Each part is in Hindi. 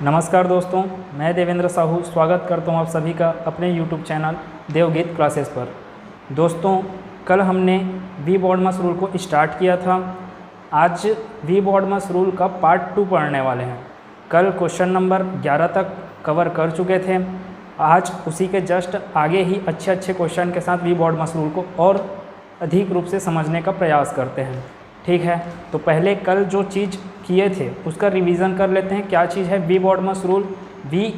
नमस्कार दोस्तों, मैं देवेंद्र साहू स्वागत करता हूं आप सभी का अपने YouTube चैनल देवगीत क्लासेस पर। दोस्तों, कल हमने वी बॉडमस रूल को स्टार्ट किया था। आज वी बॉडमस रूल का पार्ट 2 पढ़ने वाले हैं। कल क्वेश्चन नंबर 11 तक कवर कर चुके थे। आज उसी के जस्ट आगे ही अच्छे क्वेश्चन के साथ वी बॉडमस रूल को और अधिक रूप से समझने का प्रयास करते हैं। ठीक है, तो पहले कल जो चीज़ किए थे उसका रिवीजन कर लेते हैं। क्या चीज़ है V BODMAS rule? V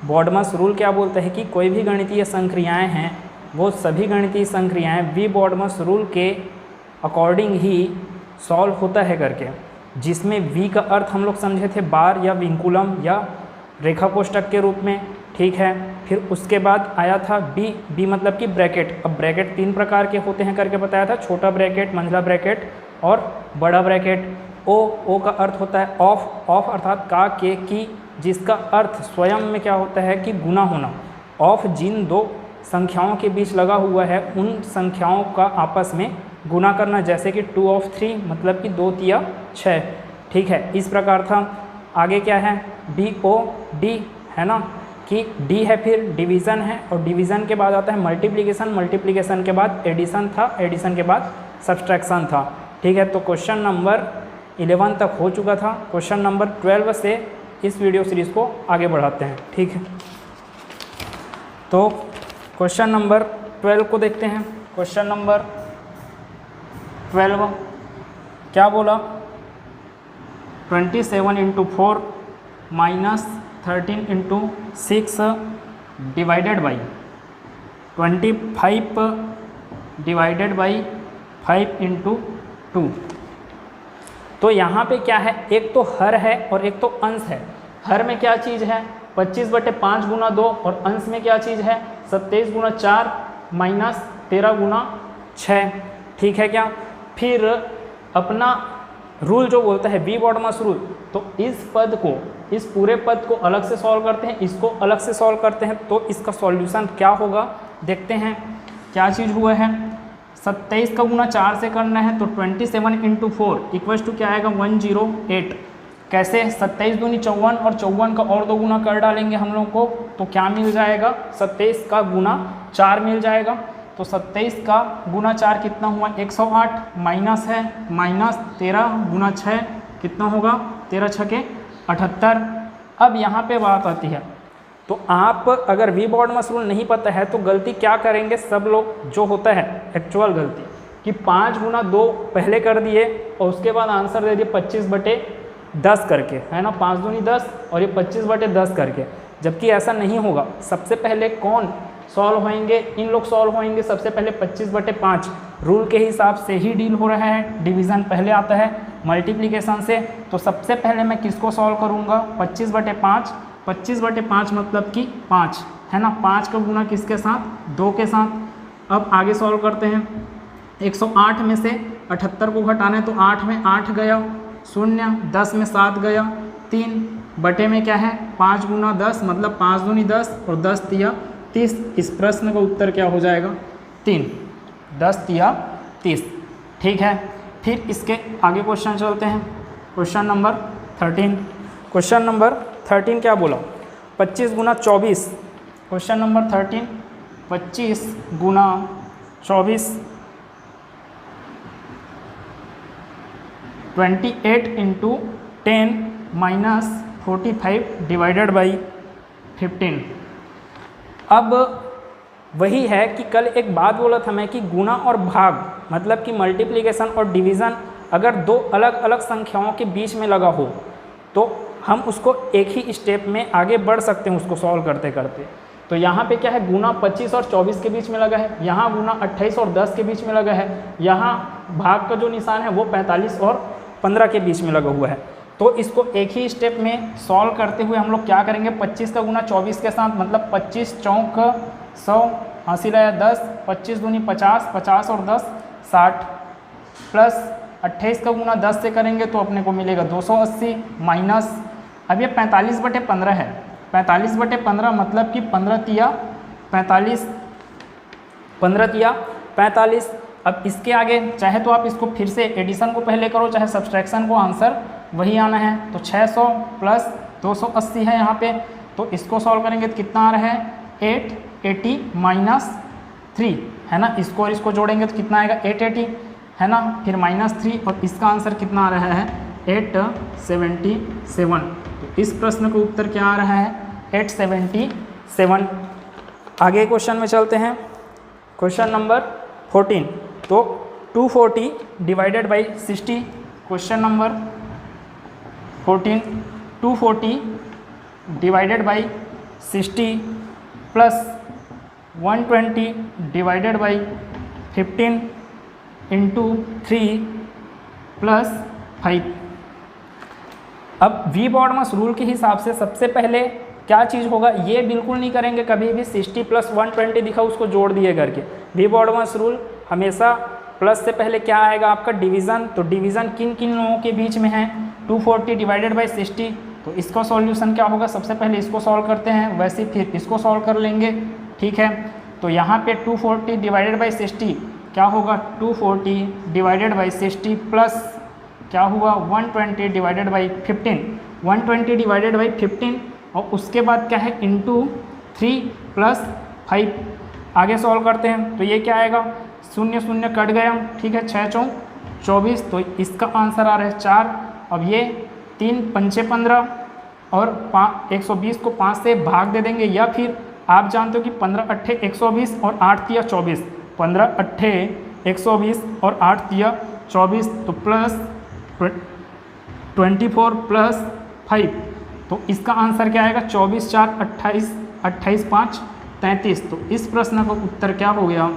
BODMAS rule क्या बोलते हैं कि कोई भी गणितीय संक्रियाएं हैं वो सभी गणितीय संक्रियाएं वी बॉडमस रूल के अकॉर्डिंग ही सॉल्व होता है करके, जिसमें वी का अर्थ हम लोग समझे थे बार या विंकुलम या रेखा कोष्ठक के रूप में। ठीक है, फिर उसके बाद आया था बी मतलब कि ब्रैकेट। अब ब्रैकेट 3 प्रकार के होते हैं करके बताया था, छोटा ब्रैकेट, मंझला ब्रैकेट और बड़ा ब्रैकेट। ओ का अर्थ होता है ऑफ अर्थात का, के, की, जिसका अर्थ स्वयं में क्या होता है कि गुना होना। ऑफ जिन दो संख्याओं के बीच लगा हुआ है उन संख्याओं का आपस में गुना करना, जैसे कि 2 of 3 मतलब कि 2 तिया 6। ठीक है, इस प्रकार था। आगे क्या है डी है ना, कि डी है, फिर डिवीज़न है और डिवीज़न के बाद आता है मल्टीप्लिकेशन के बाद एडिशन था, एडिशन के बाद सब्सट्रैक्शन था। ठीक है, तो क्वेश्चन नंबर 11 तक हो चुका था। क्वेश्चन नंबर 12 से इस वीडियो सीरीज़ को आगे बढ़ाते हैं। ठीक है, तो क्वेश्चन नंबर 12 को देखते हैं। क्वेश्चन नंबर 12 क्या बोला? 27 × 4 - 13 × 6 डिवाइडेड बाई 25 डिवाइडेड बाई 5 × 2। तो यहाँ पे क्या है, एक तो हर है और एक तो अंश है। हर में क्या चीज़ है 25/5 × 2 और अंश में क्या चीज़ है 27 × 4 - 13 × 6। ठीक है क्या? फिर अपना रूल जो बोलता है वी बॉडमस रूल, तो इस पद को, इस पूरे पद को अलग से सॉल्व करते हैं, इसको अलग से सॉल्व करते हैं, तो इसका सॉल्यूशन क्या होगा देखते हैं। क्या चीज़ हुआ है, 27 का गुना 4 से करना है, तो 27 × 4 इक्वल्स टू क्या आएगा 108। कैसे? 27 दूनी 54 और 54 का और 2 गुना कर डालेंगे हम लोग को, तो क्या मिल जाएगा 27 का गुना 4 मिल जाएगा। तो 27 का गुना 4 कितना हुआ 108, माइनस है -13 × 6 कितना होगा 13 × 6 = 78। अब यहाँ पे बात आती है, तो आप अगर वी बॉडमस रूल नहीं पता है तो गलती क्या करेंगे सब लोग, जो होता है एक्चुअल गलती, कि 5 × 2 पहले कर दिए और उसके बाद आंसर दे दिए 25/10 करके, है ना, 5 दूनी 10 और ये 25/10 करके। जबकि ऐसा नहीं होगा। सबसे पहले कौन सॉल्व होएंगे? इन लोग सॉल्व होएंगे सबसे पहले 25/5। रूल के हिसाब से ही डील हो रहा है, डिवीज़न पहले आता है मल्टीप्लिकेशन से। तो सबसे पहले मैं किसको सॉल्व करूँगा 25/5। 25/5 मतलब कि 5 है ना, 5 का गुना किसके साथ 2 के साथ। अब आगे सॉल्व करते हैं। 108 में से 78 को घटाना है, तो 8 में 8 गया 0, 10 में 7 गया 3, बटे में क्या है 5 × 10 मतलब 5 दूनी 10 और 10 तिया 30। इस प्रश्न का उत्तर क्या हो जाएगा 3, 10 तिया 30। ठीक है, फिर इसके आगे क्वेश्चन चलते हैं। Question number 13। क्वेश्चन नंबर 13 क्या बोला 25 × 24। Question number 13 25 × 24 28 × 10 - 45 divided by 15। अब वही है कि कल एक बात बोला था मैं कि गुना और भाग मतलब कि मल्टीप्लिकेशन और डिवीज़न अगर दो अलग अलग संख्याओं के बीच में लगा हो तो हम उसको एक ही स्टेप में आगे बढ़ सकते हैं उसको सॉल्व करते करते। तो यहाँ पे क्या है, गुना 25 और 24 के बीच में लगा है, यहाँ गुना 28 और 10 के बीच में लगा है, यहाँ भाग का जो निशान है वो 45 और 15 के बीच में लगा हुआ है। तो इसको एक ही स्टेप में सॉल्व करते हुए हम लोग क्या करेंगे 25 का गुना 24 के साथ मतलब 25 चौक 100, हासिल आया 10, 25 दूनी 50, 50 और 10 60, प्लस 28 का गुना 10 से करेंगे तो अपने को मिलेगा 280, माइनस अब ये 45/15 है। 45/15 मतलब कि 15 तिया 45, 15 तिया 45। अब इसके आगे चाहे तो आप इसको फिर से एडिशन को पहले करो, चाहे सब्सट्रैक्शन को, आंसर वही आना है। तो 600 प्लस 280 है यहाँ पे, तो इसको सॉल्व करेंगे तो कितना आ रहा है 880 माइनस 3 है ना, इसको और इसको जोड़ेंगे तो कितना आएगा 880 है ना, फिर -3 और इसका आंसर कितना आ रहा है 877। तो इस प्रश्न का उत्तर क्या आ रहा है 877। आगे क्वेश्चन में चलते हैं, क्वेश्चन नंबर 14। तो 240 divided by 60, question number 14, 240 divided by 60 plus 120 divided by 15 into 3 plus 5। अब वी बॉडमस रूल के हिसाब से सबसे पहले क्या चीज़ होगा, ये बिल्कुल नहीं करेंगे कभी भी 60 प्लस 120 दिखा उसको जोड़ दिए करके। वी बॉडमस रूल हमेशा प्लस से पहले क्या आएगा आपका डिवीज़न, तो डिवीज़न किन किन लोगों के बीच में है 240 डिवाइडेड बाई 60, तो इसका सॉल्यूशन क्या होगा, सबसे पहले इसको सॉल्व करते हैं, वैसे फिर इसको सॉल्व कर लेंगे, ठीक है। तो यहाँ पे 240 डिवाइडेड बाई 60 क्या होगा 240 डिवाइडेड बाई 60 प्लस क्या हुआ 120 डिवाइडेड बाई 15, 120 डिवाइडेड बाई 15 और उसके बाद क्या है इंटू 3 प्लस 5। आगे सॉल्व करते हैं तो ये क्या आएगा, शून्य शून्य कट गया, ठीक है, 6 चौक 24, तो इसका आंसर आ रहा है 4। अब ये 3 पंचे 15 और 120 को 5 से भाग दे देंगे, या फिर आप जानते हो कि 15 अट्ठे 120 और 8 तिया 24, 15 अट्ठे 120 और 8 तिया 24, तो प्लस 24 प्लस 5, तो इसका आंसर क्या आएगा 24 4 28, 28 5 33। तो इस प्रश्न का उत्तर क्या हो गया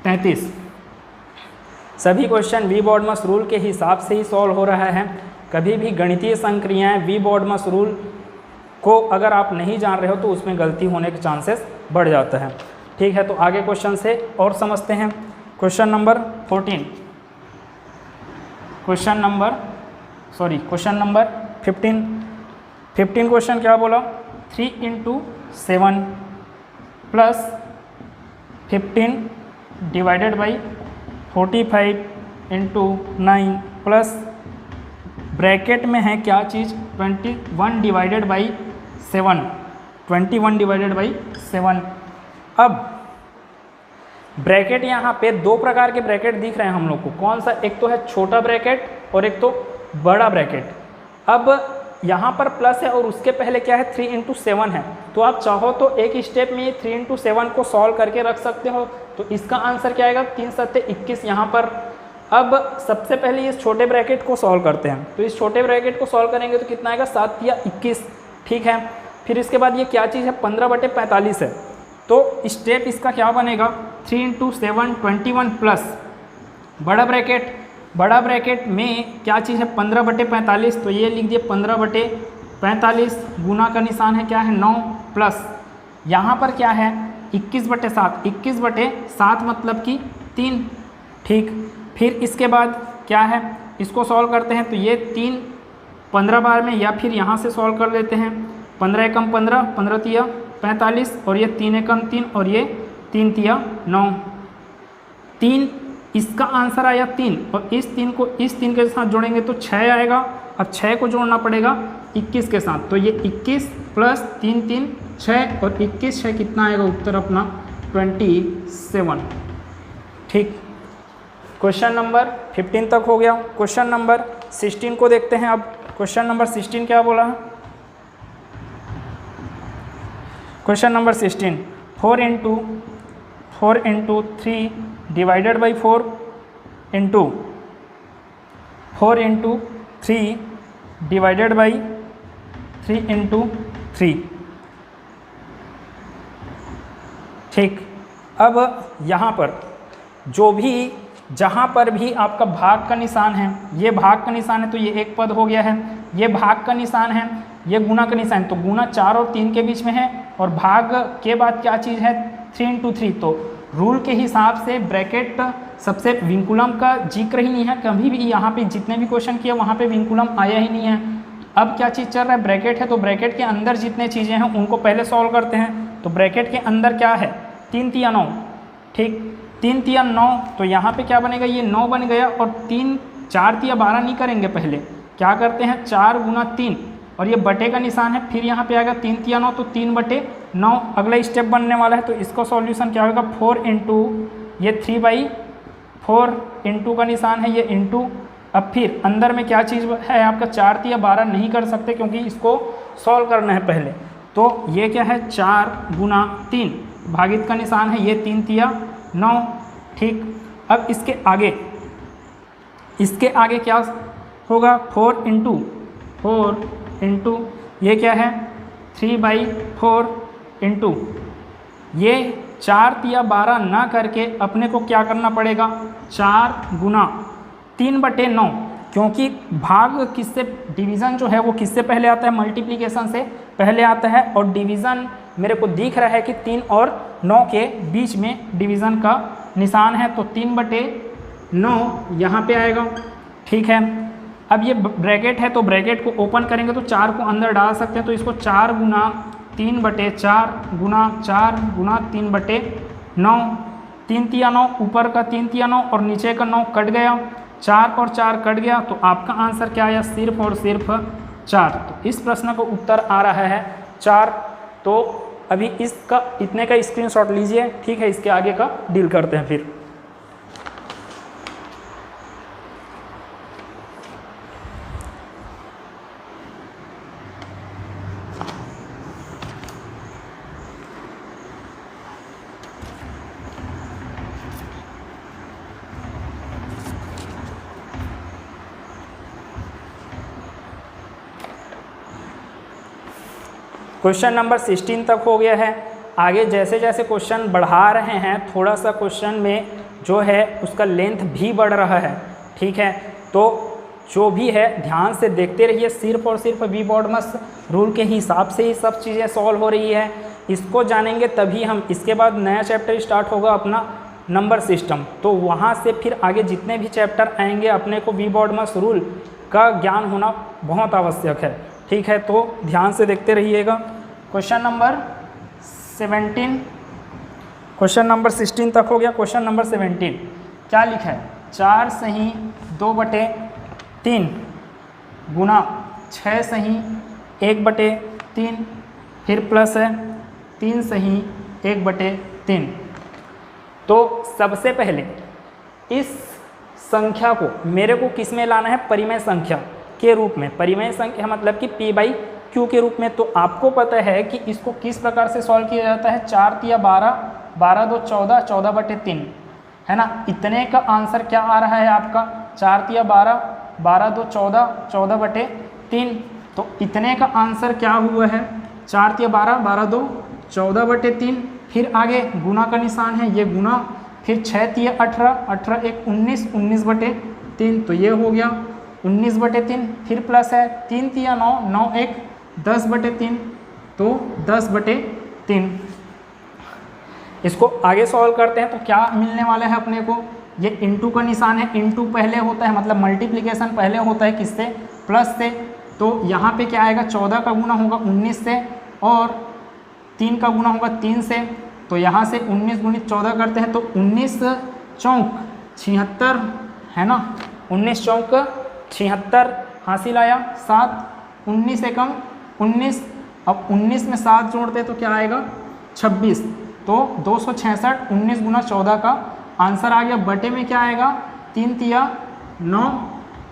33। सभी क्वेश्चन वी बॉडमस रूल के हिसाब से ही सॉल्व हो रहा है। कभी भी गणितीय संक्रियाएं वी बॉडमस रूल को अगर आप नहीं जान रहे हो तो उसमें गलती होने के चांसेस बढ़ जाता है, ठीक है। तो आगे क्वेश्चन से और समझते हैं, question number 14, question number 15 question क्या बोला 3 into 7 plus 15 divided by 45 into 9 plus bracket में है क्या चीज़ 21 डिवाइडेड बाई 7, 21 डिवाइडेड बाई 7। अब ब्रैकेट यहाँ पे दो प्रकार के ब्रैकेट दिख रहे हैं हम लोग को, कौन सा, एक तो है छोटा ब्रैकेट और एक तो बड़ा ब्रैकेट। अब यहाँ पर प्लस है और उसके पहले क्या है 3 इंटू 7 है, तो आप चाहो तो एक स्टेप में ये 3 इंटू 7 को सॉल्व करके रख सकते हो। तो इसका आंसर क्या आएगा 3 7 21 यहाँ पर। अब सबसे पहले इस छोटे ब्रैकेट को सॉल्व करते हैं, तो इस छोटे ब्रैकेट को सॉल्व करेंगे तो कितना आएगा 7 या 21, ठीक है। फिर इसके बाद ये क्या चीज़ है 15/45 है, तो स्टेप इसका क्या बनेगा 3 इंटू 7 21 प्लस बड़ा ब्रैकेट में क्या चीज़ है 15/45, तो ये लिख दिए 15/45, गुना का निशान है क्या है 9 प्लस यहाँ पर क्या है 21/7, 21/7 मतलब कि 3, ठीक। फिर इसके बाद क्या है इसको सॉल्व करते हैं, तो ये 3 15 बार में, या फिर यहाँ से सॉल्व कर लेते हैं 15 एकम 15, 15 तिया 45 और ये 3 एकम 3 और ये 3 तिया 9, 3 इसका आंसर आया 3 और इस 3 को इस 3 के साथ जोड़ेंगे तो 6 आएगा। अब 6 को जोड़ना पड़ेगा 21 के साथ, तो ये 21 प्लस 3 3 6 और 21 6 कितना आएगा उत्तर अपना 27, ठीक। क्वेश्चन नंबर 15 तक हो गया। क्वेश्चन नंबर 16 को देखते हैं। अब क्वेश्चन नंबर 16 क्या बोला है, question number 16 4 into 3 divided by 4 into 3 divided by 3 into 3, ठीक। अब यहाँ पर जहाँ पर भी आपका भाग का निशान है, ये भाग का निशान है तो ये एक पद हो गया है, ये भाग का निशान है, ये गुना का निशान, तो गुना 4 और 3 के बीच में है और भाग के बाद क्या चीज़ है 3 इंटू 3। तो रूल के हिसाब से ब्रैकेट सबसे विंकुलम का जिक्र ही नहीं है, कभी भी यहाँ पे जितने भी क्वेश्चन किए वहाँ पे विंकुलम आया ही नहीं है। अब क्या चीज़ चल रहा है ब्रैकेट है, तो ब्रैकेट के अंदर जितने चीज़ें हैं उनको पहले सॉल्व करते हैं। तो ब्रैकेट के अंदर क्या है 3 तिया 9, ठीक, 3 तिया 9, तो यहाँ पे क्या बनेगा ये 9 बन गया और 3 4 तिया 12 नहीं करेंगे, पहले क्या करते हैं 4 गुना 3, और ये बटे का निशान है, फिर यहाँ पे आएगा 3 तिया 9, तो 3/9 अगला स्टेप बनने वाला है। तो इसका सॉल्यूशन क्या होगा, 4 इंटू ये 3/4 इंटू का निशान है ये इंटू, अब फिर अंदर में क्या चीज़ है आपका 4 तिया 12 नहीं कर सकते क्योंकि इसको सॉल्व करना है पहले। तो ये क्या है 4 गुना 3, भागित का निशान है ये 3 तिया 9, ठीक। अब इसके आगे क्या होगा 4 इंटू ये क्या है 3/4 इंटू ये 4 तिया 12 ना करके अपने को क्या करना पड़ेगा 4 गुना 3/9, क्योंकि भाग किससे, डिवीज़न जो है वो किससे पहले आता है, मल्टीप्लिकेशन से पहले आता है। और डिवीज़न मेरे को दिख रहा है कि 3 और 9 के बीच में डिवीज़न का निशान है, तो 3/9 यहाँ पे आएगा, ठीक है। अब ये ब्रैकेट है तो ब्रैकेट को ओपन करेंगे तो 4 को अंदर डाल सकते हैं, तो इसको 4 गुना 3/4 गुना 4 गुना 3/9, 3 तिया 9, ऊपर का 3 तिया 9 और नीचे का 9 कट गया, 4 और 4 कट गया, तो आपका आंसर क्या आया, सिर्फ और सिर्फ 4। तो इस प्रश्न का उत्तर आ रहा है 4। तो अभी इसका इतने का स्क्रीनशॉट लीजिए, ठीक है। इसके आगे का डील करते हैं फिर। क्वेश्चन नंबर 16 तक हो गया है। आगे जैसे जैसे क्वेश्चन बढ़ा रहे हैं थोड़ा सा क्वेश्चन में जो है उसका लेंथ भी बढ़ रहा है, ठीक है। तो जो भी है ध्यान से देखते रहिए, सिर्फ और सिर्फ वी बॉडमस रूल के हिसाब से ही सब चीज़ें सॉल्व हो रही है। इसको जानेंगे तभी हम, इसके बाद नया चैप्टर स्टार्ट होगा अपना नंबर सिस्टम, तो वहाँ से फिर आगे जितने भी चैप्टर आएंगे अपने को वी बॉडमस रूल का ज्ञान होना बहुत आवश्यक है, ठीक है। तो ध्यान से देखते रहिएगा। क्वेश्चन नंबर 17, क्वेश्चन नंबर 16 तक हो गया। क्वेश्चन नंबर 17 क्या लिखा है, 4 सही 2/3 गुना 6 सही 1/3, फिर प्लस है 3 सही 1/3। तो सबसे पहले इस संख्या को मेरे को किस में लाना है, परिमेय संख्या के रूप में। परिमेय संख्या मतलब कि P/Q के रूप में। तो आपको पता है कि इसको किस प्रकार से सॉल्व किया जाता है, 4 तिया 12, 12 दो 14, 14/3 है ना। इतने का आंसर क्या आ रहा है आपका, 4 तिया 12, 12 दो 14, 14/3। तो इतने का आंसर क्या हुआ है, 4 तिया 12, 12 दो 14/3। फिर आगे गुना का निशान है ये गुना, फिर 6 तिया 18, 18 एक 19, 19/3, तो ये हो गया 19/3। फिर प्लस है 3 तिया 9, 9 एक 10/3, तो 10/3। इसको आगे सॉल्व करते हैं तो क्या मिलने वाला है अपने को, ये इंटू का निशान है, इंटू पहले होता है मतलब मल्टीप्लिकेशन पहले होता है किससे, प्लस से। तो यहाँ पे क्या आएगा, 14 का गुना होगा 19 से और 3 का गुना होगा 3 से। तो यहाँ से 19 गुणित 14 करते हैं तो 19 चौक 76 है ना, 19 चौक 76 हासिल आया। 7 19 एकम 19, अब 19 में 7 जोड़ते तो क्या आएगा 26, तो 266 19 गुना 14 का आंसर आ गया। बटे में क्या आएगा 3 तिया 9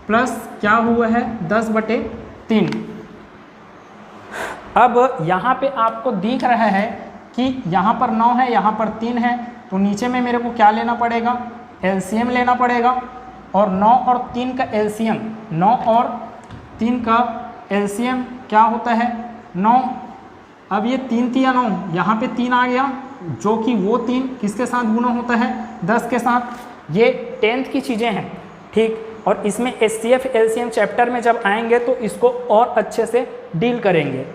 प्लस क्या हुआ है 10/3। अब यहाँ पे आपको दिख रहा है कि यहाँ पर 9 है यहाँ पर 3 है, तो नीचे में मेरे को क्या लेना पड़ेगा, एलसीएम लेना पड़ेगा। और 9 और 3 का एलसीएम, 9 और 3 का एलसीएम क्या होता है 9। अब ये 3 तिया 9, यहाँ पे 3 आ गया जो कि वो 3 किसके साथ गुना होता है 10 के साथ। ये 10th की चीज़ें हैं, ठीक। और इसमें एचसीएफ एलसीएम चैप्टर में जब आएंगे तो इसको और अच्छे से डील करेंगे।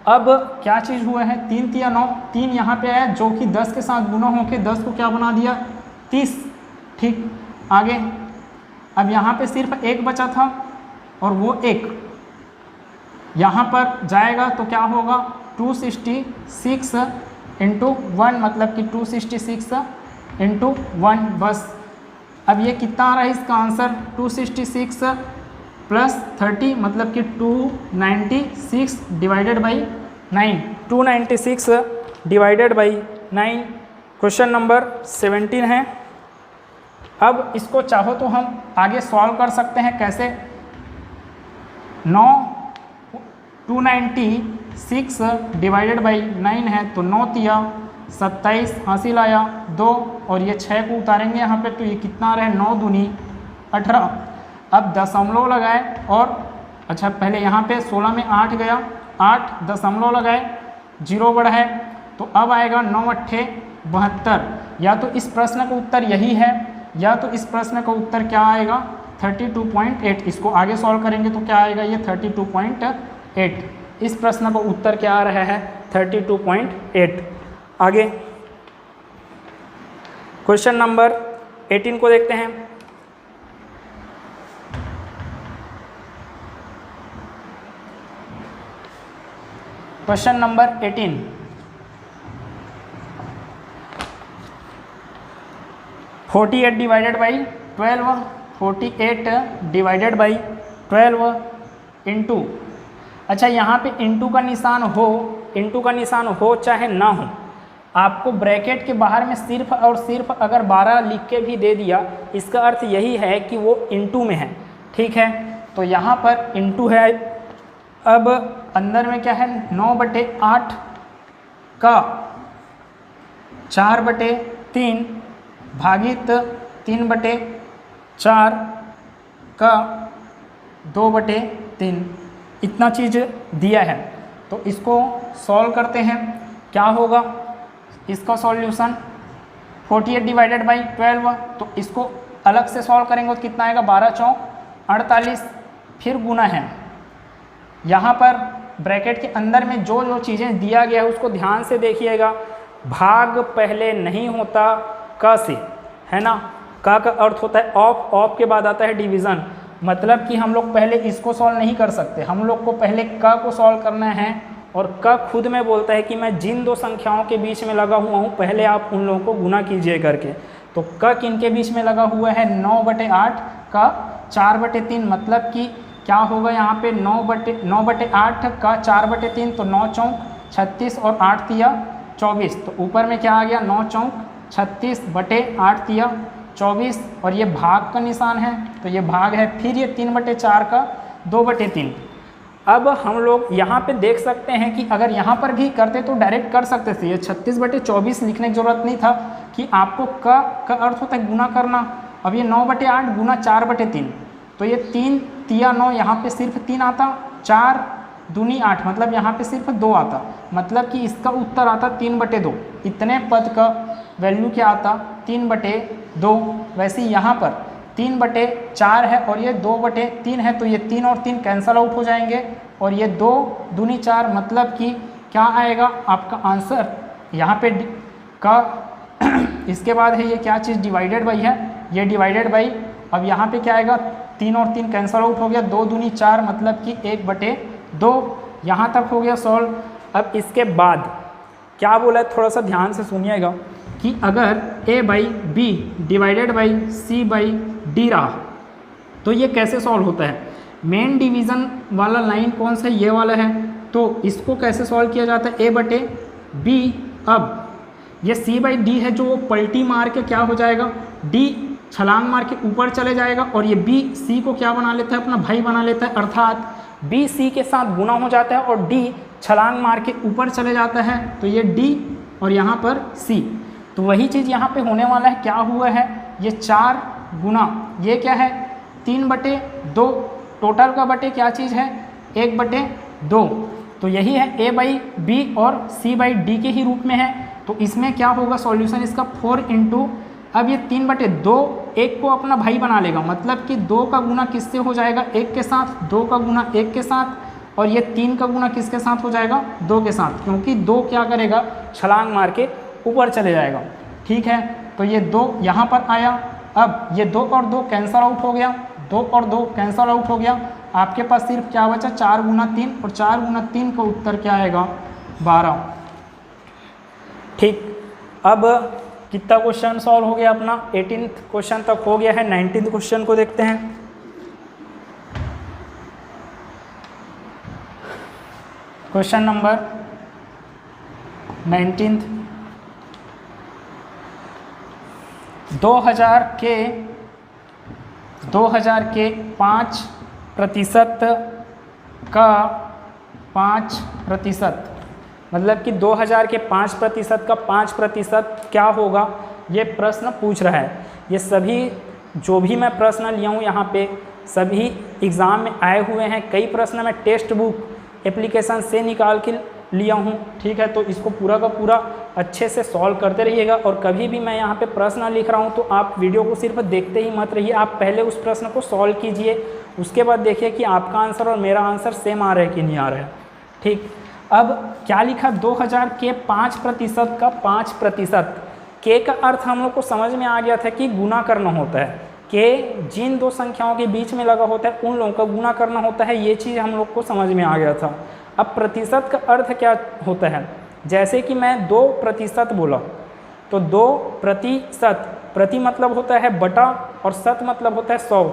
अब क्या चीज़ हुआ है 3 तिया 9, 3 यहाँ पे आया जो कि 10 के साथ गुना होके 10 को क्या बना दिया 30, ठीक। आगे अब यहाँ पे सिर्फ एक बचा था और वो एक यहाँ पर जाएगा तो क्या होगा 266 इंटू 1, मतलब कि 266 इंटू 1 बस। अब ये कितना आ रहा है इसका आंसर 266 प्लस 30 मतलब कि 296 divided by 9, 296 divided by 9 question number 17 है। अब इसको चाहो तो हम आगे सॉल्व कर सकते हैं। कैसे? 296 डिवाइडेड बाई 9 है तो 9 तिया 27, हासिल आया 2 और ये 6 को उतारेंगे यहाँ पे तो ये कितना आ रहा है 9 दूनी 18। अब दशमलव लगाए और अच्छा पहले यहाँ पे 16 में 8 गया, 8 दशमलव लगाए 0 बढ़ाए तो अब आएगा 9 अट्ठे 72। या तो इस प्रश्न का उत्तर यही है या तो इस प्रश्न का उत्तर क्या आएगा 32.8। इसको आगे सॉल्व करेंगे तो क्या आएगा ये 32.8। इस प्रश्न का उत्तर क्या आ रहा है 32.8। आगे क्वेश्चन नंबर 18 को देखते हैं। Question number 18, 48 divided by 12, 48 divided by 12 into, अच्छा यहाँ पे इंटू का निशान हो, इंटू का निशान हो चाहे ना हो, आपको ब्रैकेट के बाहर में सिर्फ और सिर्फ अगर 12 लिख के भी दे दिया इसका अर्थ यही है कि वो इंटू में है। ठीक है, तो यहाँ पर इंटू है। अब अंदर में क्या है 9/8 का 4/3 भागित 3/4 का 2/3, इतना चीज़ दिया है। तो इसको सॉल्व करते हैं। क्या होगा इसका सॉल्यूशन 48 डिवाइडेड बाई 12, तो इसको अलग से सॉल्व करेंगे तो कितना आएगा 12 चौक 48, फिर गुना है। यहाँ पर ब्रैकेट के अंदर में जो जो चीज़ें दिया गया है उसको ध्यान से देखिएगा। भाग पहले नहीं होता क से, है ना। का अर्थ होता है ऑफ, ऑफ के बाद आता है डिवीज़न। मतलब कि हम लोग पहले इसको सॉल्व नहीं कर सकते, हम लोग को पहले क को सॉल्व करना है। और क खुद में बोलता है कि मैं जिन दो संख्याओं के बीच में लगा हुआ हूँ पहले आप उन लोगों को गुना कीजिए करके। तो क किन के बीच में लगा हुआ है 9/8 का 4/3, मतलब कि क्या होगा यहाँ पे 9/8 का 4/3, तो 9 चौक 36 और 8 तिया 24। तो ऊपर में क्या आ गया 9 चौक 36/8 तिया 24 और ये भाग का निशान है तो ये भाग है। फिर ये 3/4 का 2/3। अब हम लोग यहाँ पे देख सकते हैं कि अगर यहाँ पर भी करते तो डायरेक्ट कर सकते थे। ये 36/24 लिखने की ज़रूरत नहीं था कि आपको का अर्थ होता है गुना करना। अब ये 9/8 गुना 4/3, तो ये 3 तिया 9, यहाँ पे सिर्फ 3 आता, 4 दूनी 8, मतलब यहाँ पे सिर्फ 2 आता, मतलब कि इसका उत्तर आता 3/2। इतने पद का वैल्यू क्या आता 3/2। वैसे यहाँ पर 3/4 है और ये 2/3 है, तो ये 3 और 3 कैंसल आउट हो जाएंगे और ये 2 दूनी 4, मतलब कि क्या आएगा आपका आंसर यहाँ पे का इसके बाद है ये क्या चीज़ डिवाइडेड बाई है, ये डिवाइडेड बाई। अब यहाँ पे क्या आएगा 3 और 3 कैंसल आउट हो गया, 2 दूनी 4, मतलब कि 1/2। यहाँ तक हो गया सॉल्व। अब इसके बाद क्या बोला है थोड़ा सा ध्यान से सुनिएगा कि अगर a/b डिवाइडेड बाई c/d रहा तो ये कैसे सॉल्व होता है। मेन डिवीज़न वाला लाइन कौन सा है, ये वाला है। तो इसको कैसे सॉल्व किया जाता है a/b। अब ये c/d है जो वो पलटी मार के क्या हो जाएगा d छलांग मार के ऊपर चले जाएगा और ये b c को क्या बना लेता है अपना भाई बना लेता है, अर्थात b c के साथ गुना हो जाता है और d छलांग मार के ऊपर चले जाता है। तो ये d और यहाँ पर c, तो वही चीज़ यहाँ पे होने वाला है। क्या हुआ है ये 4 गुना ये क्या है 3/2, टोटल का बटे क्या चीज़ है 1/2। तो यही है a/b और c/d के ही रूप में है। तो इसमें क्या होगा सॉल्यूशन इसका 4 इंटू, अब ये 3/2 1 को अपना भाई बना लेगा, मतलब कि 2 का गुना किससे हो जाएगा 1 के साथ, 2 का गुना 1 के साथ, और ये 3 का गुना किसके साथ हो जाएगा 2 के साथ, क्योंकि 2 क्या करेगा छलांग मार के ऊपर चले जाएगा। ठीक है, तो ये 2 यहाँ पर आया। अब ये 2 और 2 कैंसल आउट हो गया, 2 और 2 कैंसल आउट हो गया। आपके पास सिर्फ क्या बचा 4 गुना 3, और 4 गुना 3 का उत्तर क्या आएगा 12। ठीक, अब कितना क्वेश्चन सॉल्व हो गया अपना 18th क्वेश्चन तक हो गया है। 19th क्वेश्चन को देखते हैं। क्वेश्चन नंबर 19, 2000 के 5% का 5%, मतलब कि 2000 के 5% का 5% क्या होगा, ये प्रश्न पूछ रहा है। ये सभी जो भी मैं प्रश्न लिया हूँ यहाँ पे सभी एग्ज़ाम में आए हुए हैं। कई प्रश्न मैं टेक्स्ट बुक एप्लीकेशन से निकाल के लिया हूँ, ठीक है। तो इसको पूरा का पूरा अच्छे से सॉल्व करते रहिएगा। और कभी भी मैं यहाँ पे प्रश्न लिख रहा हूँ तो आप वीडियो को सिर्फ देखते ही मत रहिए, आप पहले उस प्रश्न को सॉल्व कीजिए, उसके बाद देखिए कि आपका आंसर और मेरा आंसर सेम आ रहा है कि नहीं आ रहा है, ठीक। अब क्या लिखा, 2000 के 5% का 5%। के का अर्थ हम लोग को समझ में आ गया था कि गुना करना होता है। के जिन दो संख्याओं के बीच में लगा होता है उन लोगों का गुना करना होता है, ये चीज़ हम लोग को समझ में आ गया था। अब प्रतिशत का अर्थ क्या होता है, जैसे कि मैं 2% बोला तो 2%, प्रति मतलब होता है बटा और शत मतलब होता है 100।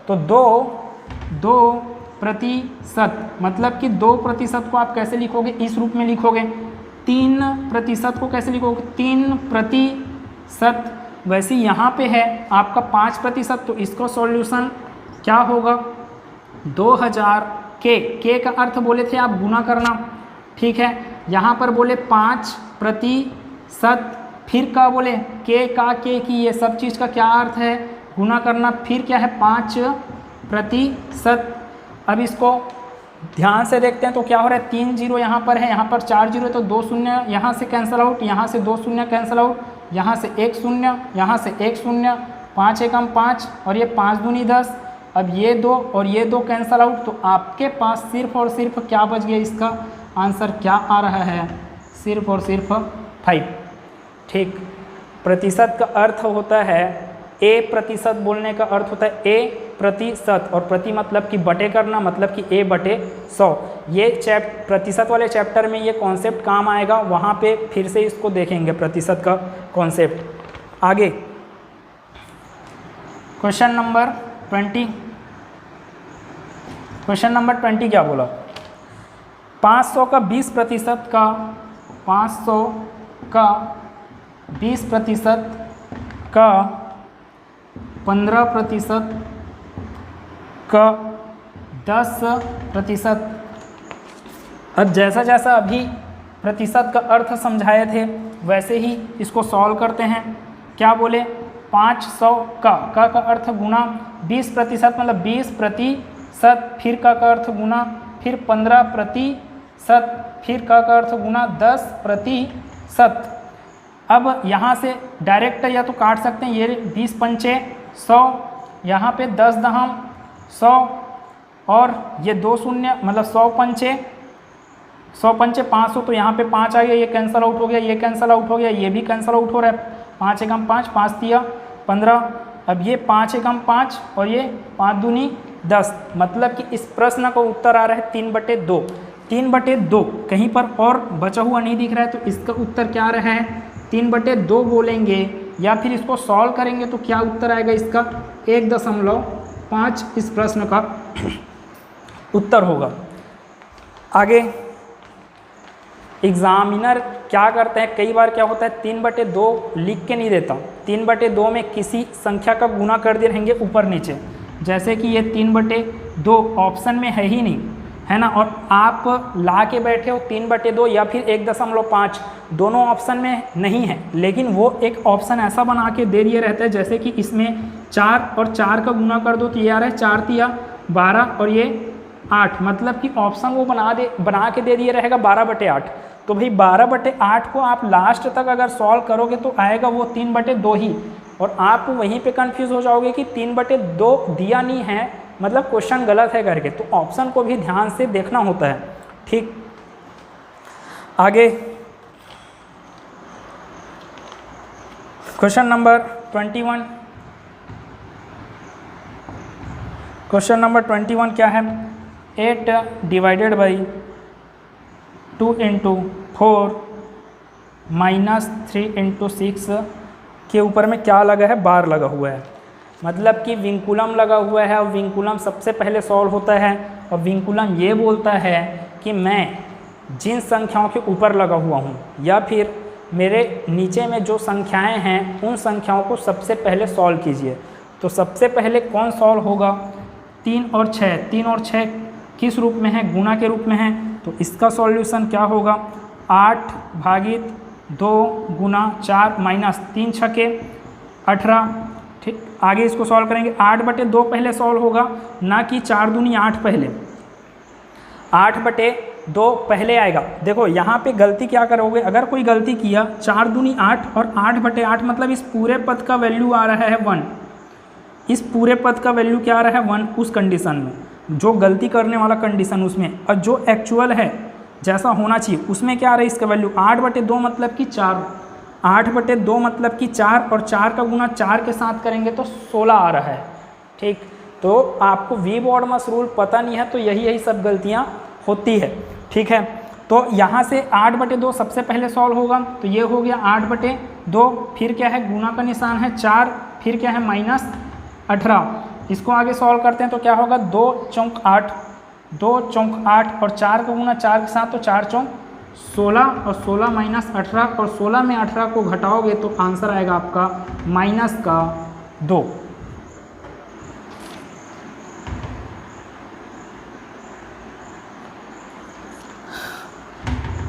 तो 2% मतलब कि 2% को आप कैसे लिखोगे, इस रूप में लिखोगे। 3% को कैसे लिखोगे, 3%। वैसे यहाँ पे है आपका 5%, तो इसका सॉल्यूशन क्या होगा, 2000 के का अर्थ बोले थे आप गुना करना, ठीक है। यहाँ पर बोले 5%, फिर का बोले के का के की, ये सब चीज़ का क्या अर्थ है, गुना करना। फिर क्या है 5%। अब इसको ध्यान से देखते हैं तो क्या हो रहा है, 3 0 यहाँ पर है, यहाँ पर 4 0 है, तो 2 शून्य यहाँ से कैंसिल आउट, यहाँ से 2 शून्य कैंसिल आउट, यहाँ से 1 शून्य, यहाँ से 1 शून्य, 5 एकम 5 और ये 5 दूनी 10। अब ये 2 और ये 2 कैंसिल आउट, तो आपके पास सिर्फ और सिर्फ क्या बच गया, इसका आंसर क्या आ रहा है, सिर्फ और सिर्फ 5, ठीक। प्रतिशत का अर्थ होता है ए, प्रतिशत बोलने का अर्थ होता है ए प्रतिशत, और प्रति मतलब कि बटे करना, मतलब कि ए बटे 100। ये प्रतिशत वाले चैप्टर में ये कॉन्सेप्ट काम आएगा, वहाँ पे फिर से इसको देखेंगे प्रतिशत का कॉन्सेप्ट। आगे क्वेश्चन नंबर 20, क्वेश्चन नंबर 20 क्या बोला, 500 का 20% का 500 का 20% का 15% का 10%। अब जैसा जैसा अभी प्रतिशत का अर्थ समझाए थे वैसे ही इसको सॉल्व करते हैं। क्या बोले, 500 का अर्थ गुना 20% मतलब 20%, फिर का अर्थ गुना, फिर 15%, फिर का अर्थ गुना 10%। अब यहाँ से डायरेक्ट या तो काट सकते हैं, ये 20 पंचे 100, यहाँ पे 10 दहम 100 और ये 2 शून्य मतलब 100 पंचे 500, तो यहाँ पे 5 आ गया, ये कैंसिल आउट हो गया, ये कैंसिल आउट हो गया, ये भी कैंसिल आउट हो रहा है। 5 एकम 5, 5 तिया 15, अब ये 5 एकम 5 और ये 5 दूनी 10, मतलब कि इस प्रश्न का उत्तर आ रहा है 3/2। 3/2 कहीं पर और बचा हुआ नहीं दिख रहा है, तो इसका उत्तर क्या आ रहा है, 3/2 बोलेंगे या फिर इसको सॉल्व करेंगे तो क्या उत्तर आएगा इसका, 1.5 इस प्रश्न का उत्तर होगा। आगे एग्जामिनर क्या करते हैं, कई बार क्या होता है 3/2 लिख के नहीं देता, 3/2 में किसी संख्या का गुना कर दे रहेंगे ऊपर नीचे, जैसे कि ये 3/2 ऑप्शन में है ही नहीं, है ना, और आप ला के बैठे हो 3/2 या फिर 1.5, दोनों ऑप्शन में नहीं है, लेकिन वो एक ऑप्शन ऐसा बना के दे दिया रहता है जैसे कि इसमें 4 और 4 का गुना कर दो तो ये आ रहा है 4 तिया 12 और ये 8, मतलब कि ऑप्शन वो बना के दे दिया रहेगा 12/8। तो भाई 12/8 को आप लास्ट तक अगर सॉल्व करोगे तो आएगा वो 3/2 ही, और आप वहीं पे कंफ्यूज हो जाओगे कि 3/2 दिया नहीं है, मतलब क्वेश्चन गलत है करके। तो ऑप्शन को भी ध्यान से देखना होता है, ठीक। आगे क्वेश्चन नंबर 21, क्वेश्चन नंबर 21 क्या है, 8 डिवाइडेड बाई 2 × 4 -3 × 6 के ऊपर में क्या लगा है, बार लगा हुआ है, मतलब कि विंकुलम लगा हुआ है, और विंकुलम सबसे पहले सॉल्व होता है, और विंकुलम ये बोलता है कि मैं जिन संख्याओं के ऊपर लगा हुआ हूँ या फिर मेरे नीचे में जो संख्याएं हैं उन संख्याओं को सबसे पहले सॉल्व कीजिए। तो सबसे पहले कौन सॉल्व होगा? 3 और 6, 3 और 6 किस रूप में है? गुणा के रूप में है। तो इसका सॉल्यूशन क्या होगा? 8 भागित 2 गुना 4 माइनस 3 छके 18। ठीक, आगे इसको सॉल्व करेंगे। 8/2 पहले सॉल्व होगा, ना कि 4 दूनी 8 पहले। 8/2 पहले आएगा। देखो यहाँ पे गलती क्या करोगे, अगर कोई गलती किया, 4 दूनी 8 और 8/8 मतलब इस पूरे पद का वैल्यू आ रहा है 1। इस पूरे पद का वैल्यू क्या आ रहा है? 1 उस कंडीशन में, जो गलती करने वाला कंडीशन उसमें, और जो एक्चुअल है जैसा होना चाहिए उसमें क्या आ रहा है इसका वैल्यू? 8/2 मतलब कि 4। 8/2 मतलब कि 4 और 4 का गुना 4 के साथ करेंगे तो 16 आ रहा है। ठीक, तो आपको वी बॉडमस रूल पता नहीं है तो यही सब गलतियाँ होती है। ठीक है, तो यहाँ से 8/2 सबसे पहले सॉल्व होगा। तो ये हो गया 8/2, फिर क्या है? गुना का निशान है 4, फिर क्या है? -18। इसको आगे सॉल्व करते हैं तो क्या होगा? 2 चौक 8, 2 चौक 8 और 4 का गुना 4 के साथ तो 4 चौक 16 और 16 माइनस 18 और 16 में 18 को घटाओगे तो आंसर आएगा आपका -2।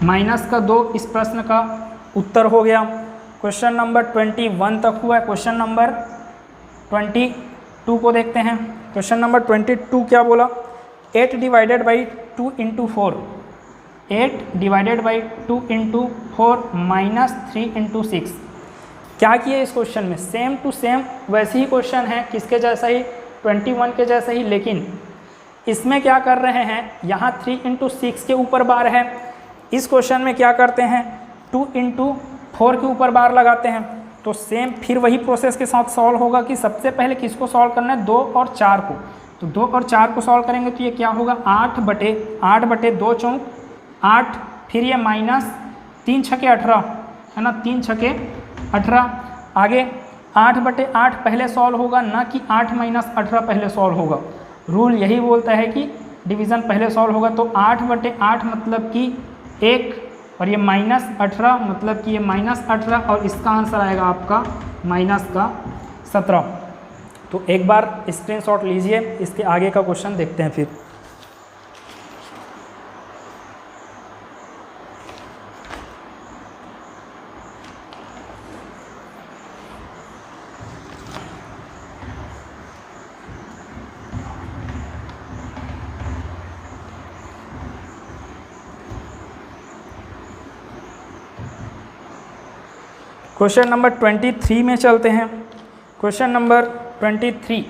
-2 इस प्रश्न का उत्तर हो गया। क्वेश्चन नंबर 21 तक हुआ है। क्वेश्चन नंबर 22 को देखते हैं। क्वेश्चन नंबर 22 क्या बोला? 8 divided by 2 into 4, 8 divided by 2 into 4 minus 3 into 6। क्या किया इस क्वेश्चन में? सेम टू सेम वैसे ही क्वेश्चन है, किसके जैसा ही? 21 के जैसा ही, लेकिन इसमें क्या कर रहे हैं? यहाँ 3 इंटू 6 के ऊपर बार है। इस क्वेश्चन में क्या करते हैं? 2 इंटू 4 के ऊपर बार लगाते हैं। तो सेम फिर वही प्रोसेस के साथ सॉल्व होगा कि सबसे पहले किसको सॉल्व करना है? 2 और 4 को। तो 2 और 4 को सॉल्व करेंगे तो ये क्या होगा? 8/2 चौक 8, फिर ये माइनस 3 छके 18 है ना, 3 छके 18। आगे 8/8 पहले सॉल्व होगा, ना कि 8 माइनस 18 पहले सॉल्व होगा। रूल यही बोलता है कि डिवीज़न पहले सॉल्व होगा। तो 8/8 मतलब कि 1 और ये -18 मतलब कि ये -18 और इसका आंसर आएगा आपका -17। तो एक बार स्क्रीनशॉट लीजिए, इसके आगे का क्वेश्चन देखते हैं फिर। क्वेश्चन नंबर 23 में चलते हैं। क्वेश्चन नंबर 23,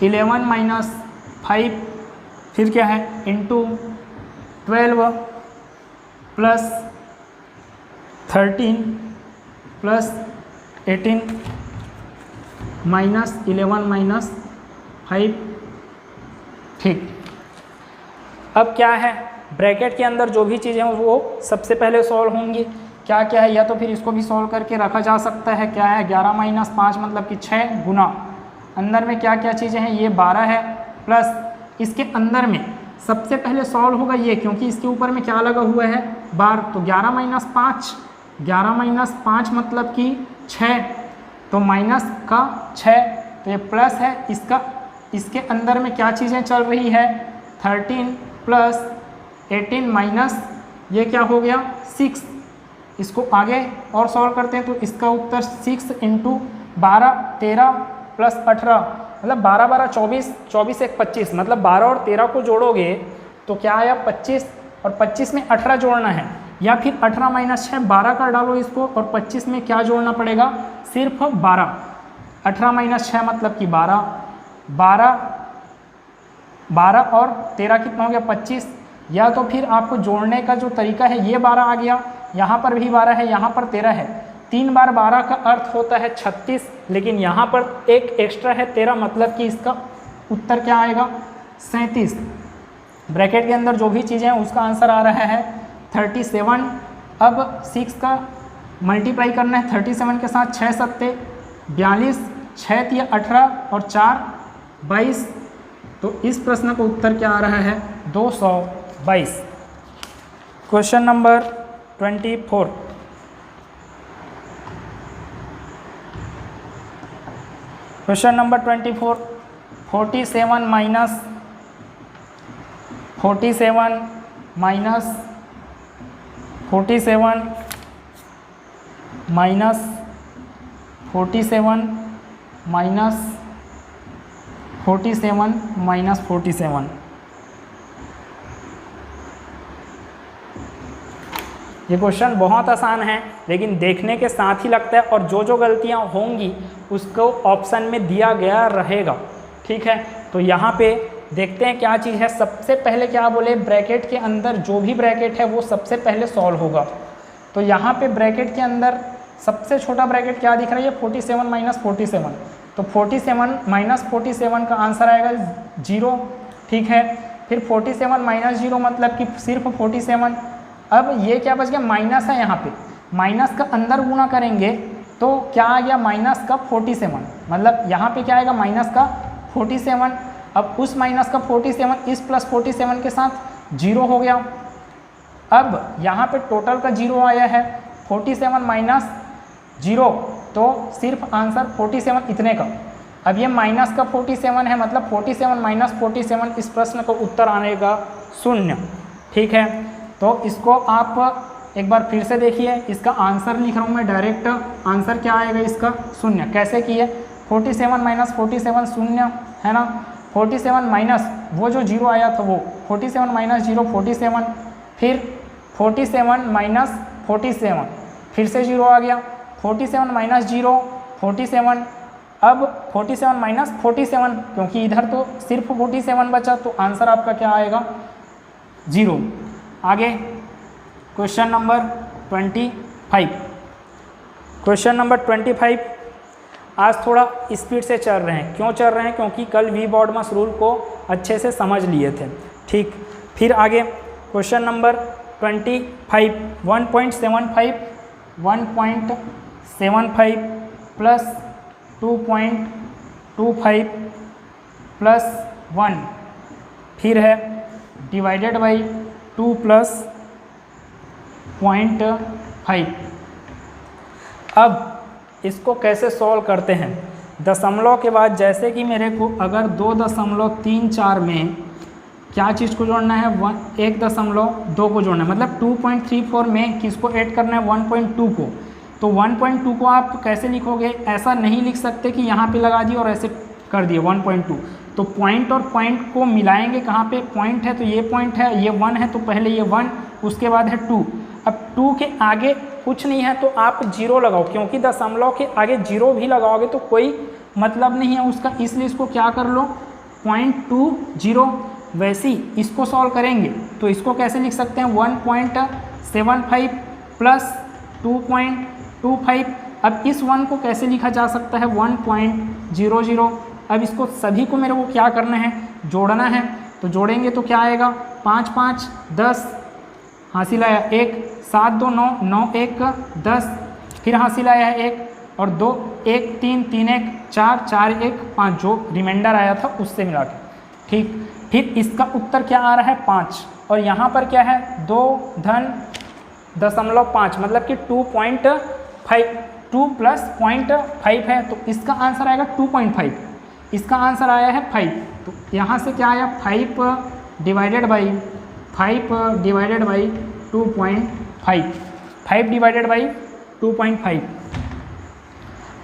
11 माइनस 5 फिर क्या है? Into 12 plus 13 plus 18 minus 11 minus 5। ठीक, अब क्या है? ब्रैकेट के अंदर जो भी चीज़ें हैं वो सबसे पहले सॉल्व होंगी। क्या क्या है? या तो फिर इसको भी सॉल्व करके रखा जा सकता है। क्या है? 11 माइनस 5 मतलब कि 6 गुना अंदर में क्या क्या चीज़ें हैं? ये 12 है, प्लस इसके अंदर में सबसे पहले सॉल्व होगा ये, क्योंकि इसके ऊपर में क्या लगा हुआ है? बार। तो 11 माइनस 5, 11 माइनस 5 मतलब कि 6, तो माइनस का 6, तो ये प्लस है इसका। इसके अंदर में क्या चीज़ें चल रही है? 13 प्लस 18 माइनस ये क्या हो गया? 6। इसको आगे और सॉल्व करते हैं तो इसका उत्तर 6 इंटू 12, 13 प्लस 18 मतलब 12 12 24, 24 1 25 मतलब 12 और 13 को जोड़ोगे तो क्या आया? 25, और 25 में 18 जोड़ना है, या फिर 18 माइनस 6 12 कर डालो इसको, और 25 में क्या जोड़ना पड़ेगा? सिर्फ 12। 18 माइनस 6 मतलब कि 12, 12 और 13 कितना हो गया? 25। या तो फिर आपको जोड़ने का जो तरीका है, ये 12 आ गया, यहाँ पर भी 12 है, यहाँ पर 13 है, 3 बार 12 का अर्थ होता है 36, लेकिन यहाँ पर एक एक्स्ट्रा है 13 मतलब कि इसका उत्तर क्या आएगा? 37। ब्रैकेट के अंदर जो भी चीज़ें हैं उसका आंसर आ रहा है 37। अब 6 का मल्टीप्लाई करना है 37 के साथ, 6 सत्ते 42, 6 तिया 18 और 4 22, तो इस प्रश्न का उत्तर क्या आ रहा है 222। Question number 24। Question number 24, 47 minus 47 minus 47 minus 47 minus 47 minus 47। ये क्वेश्चन बहुत आसान है, लेकिन देखने के साथ ही लगता है, और जो जो गलतियां होंगी उसको ऑप्शन में दिया गया रहेगा। ठीक है, तो यहाँ पे देखते हैं क्या चीज़ है। सबसे पहले क्या बोले, ब्रैकेट के अंदर जो भी ब्रैकेट है वो सबसे पहले सॉल्व होगा। तो यहाँ पे ब्रैकेट के अंदर सबसे छोटा ब्रैकेट क्या दिख रहा है, 47 माइनस 47। तो 47 माइनस 47 का आंसर आएगा 0। ठीक है, फिर 47 माइनस 0 मतलब कि सिर्फ 47। अब ये क्या बच गया, माइनस है, यहाँ पे माइनस का अंदर गुणा करेंगे तो क्या आ गया, माइनस का 47। मतलब यहाँ पे क्या आएगा, माइनस का 47। अब उस माइनस का 47 इस प्लस 47 के साथ 0 हो गया। अब यहाँ पे टोटल का 0 आया है, 47 माइनस 0, तो सिर्फ आंसर 47 इतने का। अब ये माइनस का 47 है, मतलब 47 माइनस 47, इस प्रश्न को उत्तर आने का 0। ठीक है, तो इसको आप एक बार फिर से देखिए, इसका आंसर लिख रहा हूँ मैं डायरेक्ट। आंसर क्या आएगा इसका 0। कैसे किए, 47 माइनस 47 0 है ना, 47 माइनस वो जो 0 आया था वो 47 माइनस 0 47, फिर 47 माइनस 47 फिर से 0 आ गया, 47 माइनस 0 47। अब 47 माइनस 47, क्योंकि इधर तो सिर्फ 47 बचा, तो आंसर आपका क्या आएगा 0। आगे क्वेश्चन नंबर 25। क्वेश्चन नंबर 25 आज थोड़ा स्पीड से चल रहे हैं। क्यों चल रहे हैं, क्योंकि कल वी बॉडमस रूल को अच्छे से समझ लिए थे। ठीक, फिर आगे क्वेश्चन नंबर 25, 1.75 प्लस 2.25 प्लस 1, फिर है डिवाइडेड बाई 2 प्लस 0.5। अब इसको कैसे सॉल्व करते हैं, दशमलव के बाद जैसे कि मेरे को अगर 2.34 में क्या चीज़ को जोड़ना है, 1.2 को जोड़ना है, मतलब 2.34 में किसको ऐड करना है, 1.2 को। तो 1.2 को आप कैसे लिखोगे, ऐसा नहीं लिख सकते कि यहाँ पे लगा दिए और ऐसे कर दिए 1.2। तो पॉइंट और पॉइंट को मिलाएंगे, कहाँ पे पॉइंट है तो ये पॉइंट है, ये 1 है तो पहले ये 1, उसके बाद है 2। अब 2 के आगे कुछ नहीं है तो आप 0 लगाओ, क्योंकि दशमलव के आगे 0 भी लगाओगे तो कोई मतलब नहीं है उसका, इसलिए इसको क्या कर लो 0.20। वैसे ही इसको सॉल्व करेंगे तो इसको कैसे लिख सकते हैं, 1.75 प्लस 2.25। अब इस 1 को कैसे लिखा जा सकता है, 1.00। अब इसको सभी को मेरे को क्या करना है, जोड़ना है। तो जोड़ेंगे तो क्या आएगा, 5 5 10, हासिल आया 1, 7 2 9, 9 1 10, फिर हासिल आया है 1 और 2, 1 3 3 1 4 4 1 5, जो रिमाइंडर आया था उससे मिला के। ठीक, फिर इसका उत्तर क्या आ रहा है 5, और यहाँ पर क्या है 2.5, मतलब कि 2.5, 2 प्लस 0.5 है, तो इसका आंसर आएगा 2.5। इसका आंसर आया है 5, तो यहाँ से क्या आया 5 डिवाइडेड बाई 2.5, 5 डिवाइडेड बाई 2.5।